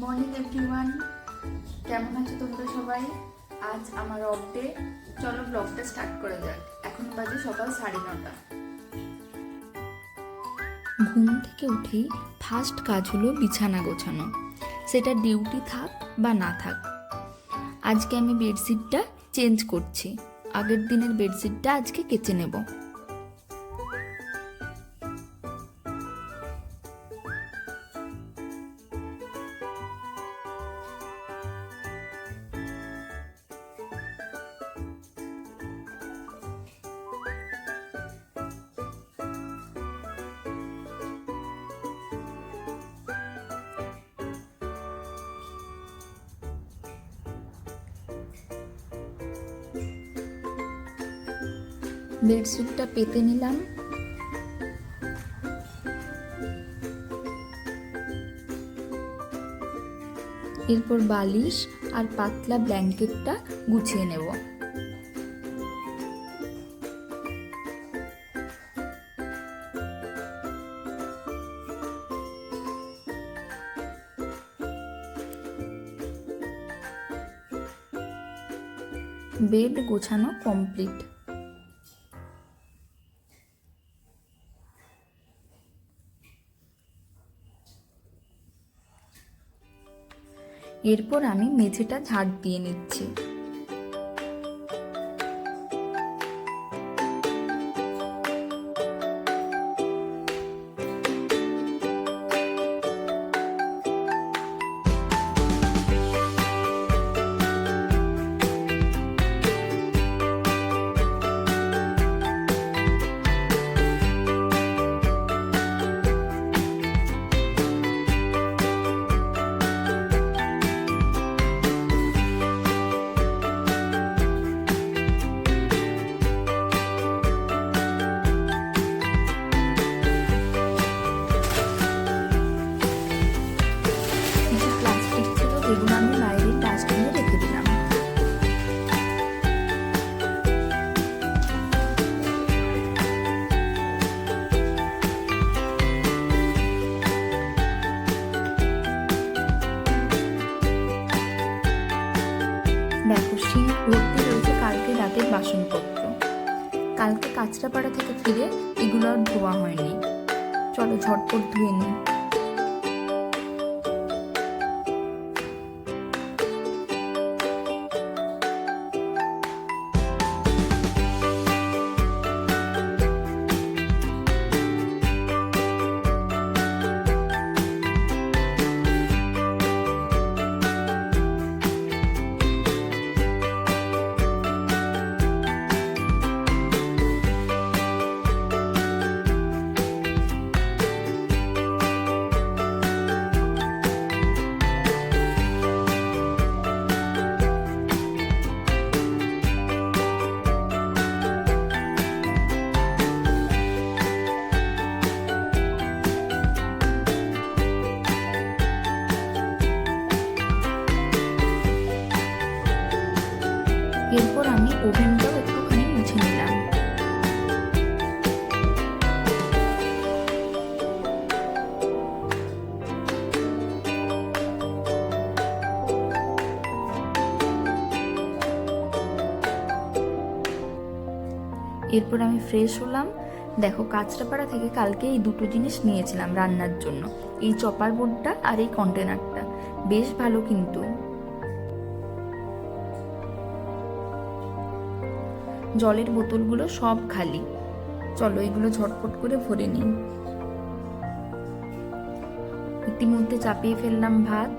Morning everyone, কেমন আছো তোমরা সবাই? আজ আমার অফ ডে। চলো ব্লগটা স্টার্ট করা যাক। এখন বাজে সকাল 9:30। ঘুম থেকে উঠেই ফার্স্ট কাজ হলো বিছানা গোছানো, সেটা ডিউটি থাক বা না থাক। আজকে আমি বেডশিটটা চেঞ্জ করছি, আগের দিনের বেডশিটটা আজকে কেচে নেব। বেডশিটটা পেতে নিলাম। এরপর বালিশ আর পাতলা ব্ল্যাঙ্কেটটা গুছিয়ে নেব। বেড গোছানো কমপ্লিট। এরপর আমি মেঝেটা ঝাড় দিয়ে নিচ্ছি। এগুলো আমি বাইরের ডাস্টবিনে রেখে দিলাম। দেখো, সিঙ্ক ভর্তি রয়েছে কালকে রাতের বাসনপত্র। কালকে কাঁচরাপাড়া থেকে ফিরে এগুলো আর ধোয়া হয়নি। চলো ঝটপট ধুয়ে নিই। এরপর আমি ওভেনটাও একটুখানি মুছে নিলাম। এরপর আমি ফ্রেশ হলাম। দেখো, কাঁচরাপাড়া থেকে কালকে এই দুটো জিনিস নিয়েছিলাম রান্নার জন্য, এই চপার বোর্ডটা আর এই কন্টেনারটা। বেশ ভালো কিন্তু। জলের বোতলগুলো সব খালি। চলো এগুলো ঝটপট করে ভরে নিই। ইতিমধ্যে চাপিয়ে ফেললাম ভাত।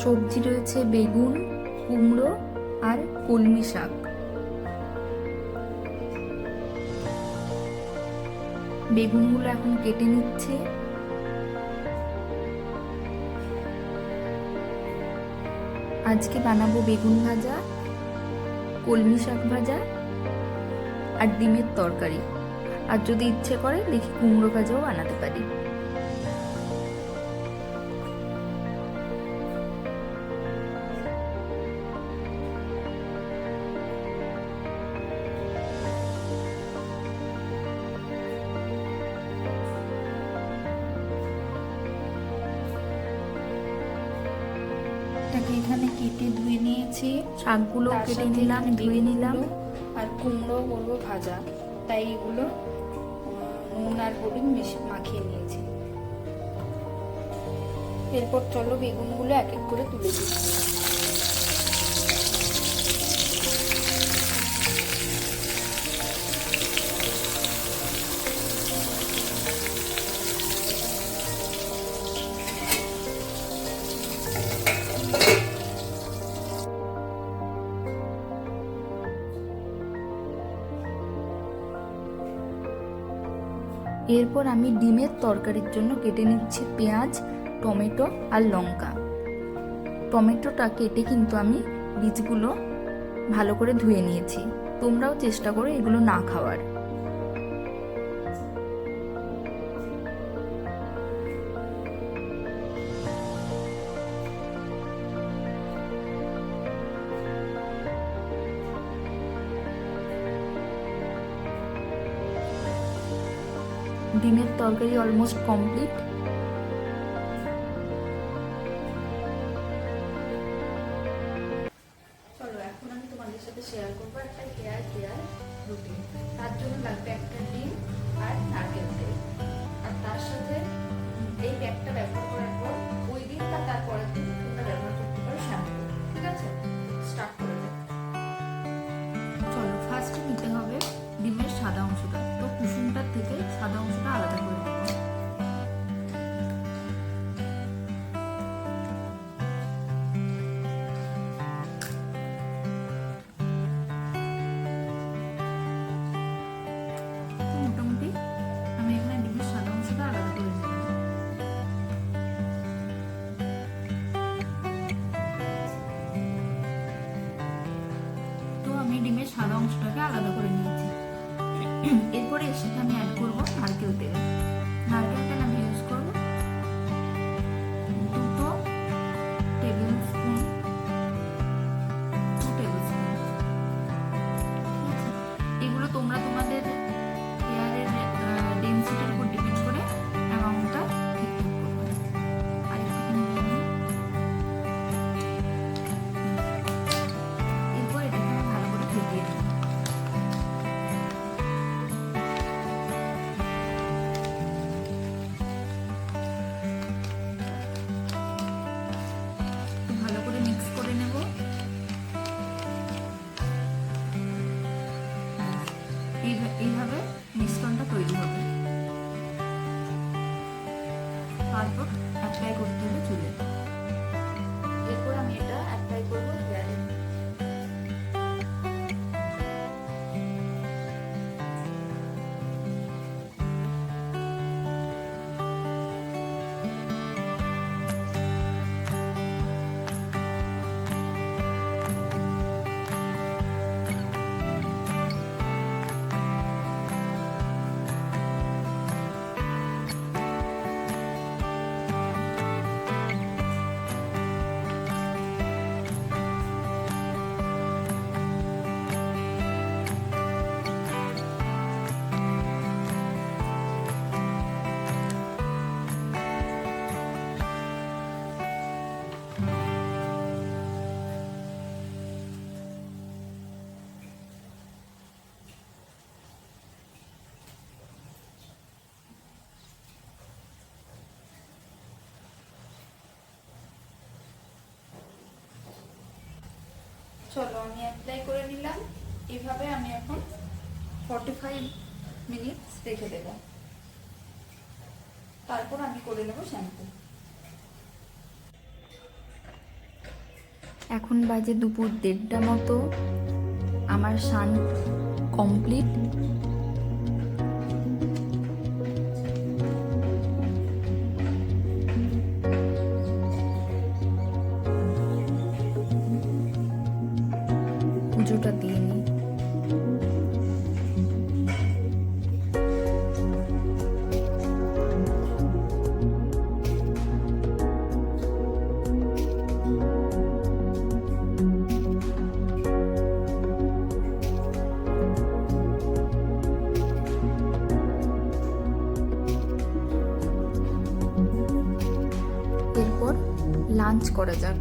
সবজি রয়েছে বেগুন, কুমড়ো আর কলমি শাক। বেগুনগুলো এখন কেটে নিচ্ছে। আজকে বানাবো বেগুন ভাজা, কলমি শাক ভাজা আর ডিমের তরকারি। আর যদি ইচ্ছে করে দেখি কুমড়ো ভাজাও বানাতে পারি। কেটে ধুয়ে নিয়েছি, শাকগুলো তার কেটে সাথে নিলাম, এখানে ধুয়ে নিলাম। বেগুনগুলো আর কুমড়ো করবো ভাজা, তাই এগুলো নুন আর হলুদ মাখিয়ে নিয়েছি। এরপর চলো বেগুনগুলো এক এক করে তুলে দিই। এরপর আমি ডিমের তরকারির জন্য কেটে নিচ্ছি পেঁয়াজ, টমেটো আর লঙ্কা। টমেটোটা কেটে কিন্তু আমি বীজগুলো ভালো করে ধুয়ে নিয়েছি। তোমরাও চেষ্টা করো এগুলো না খাওয়ার। ডিমের তরকারি অলমোস্ট কমপ্লিট। চলো এখন আমি তোমাদের সাথে শেয়ার করবো একটা হেয়ার কেয়ার রুটিন। তার জন্য লাগবে একটা ডিম আর নারকেল তেল, আর তার সাথে এই প্যাকটা ব্যবহার করার পর ওই দিন বা তারপরের দিন তোমরা ব্যবহার করতে পারো শ্যাম্পু। ঠিক আছে, স্টার্ট করে দেব। চলো ফার্স্টে নিতে হবে ডিমের সাদা অংশটা। তো কুসুমটার থেকে সাদা অংশটা আলাদা করে নেব। মোটামুটি আমি এখানে ডিমের সাদা অংশটা আলাদা করে নেব। তো আমি ডিমের সাদা অংশটাকে আলাদা করে নিয়েছি। এরপরে এর সাথে আমি অ্যাড করবো নারকেল তেল। নারকেল তেল আমি ইউজ করবো 2 টেবিল স্পুন। এগুলো তোমরা তোমাদের হেয়ারের ডেন্সিটির উপর ডিপেন্ড করে অ্যামাউন্টটা ঠিকঠাক করবে। আর একটুখানি নিয়ে নিই। এরপর এটাকে আমি ভালো করে ফেটিয়ে নেব। ভালো করে মিক্স করে নেব। এইভাবে মিশ্রণটা তৈরি হবে। তারপর অ্যাপ্লাই করতে হবে চুলে। এরপর আমি এটা অ্যাপ্লাই করবো হেয়ারে। চলো আমি অ্যাপ্লাই করে নিলাম। এভাবে আমি এখন 45 মিনিটস রেখে দেব। তারপর আমি করে নেব শ্যাম্পু। এখন বাজে দুপুর 1:30 মতো। আমার স্নান কমপ্লিট। পুজোটা দিয়ে নিই। এরপর লাঞ্চ করা যাক।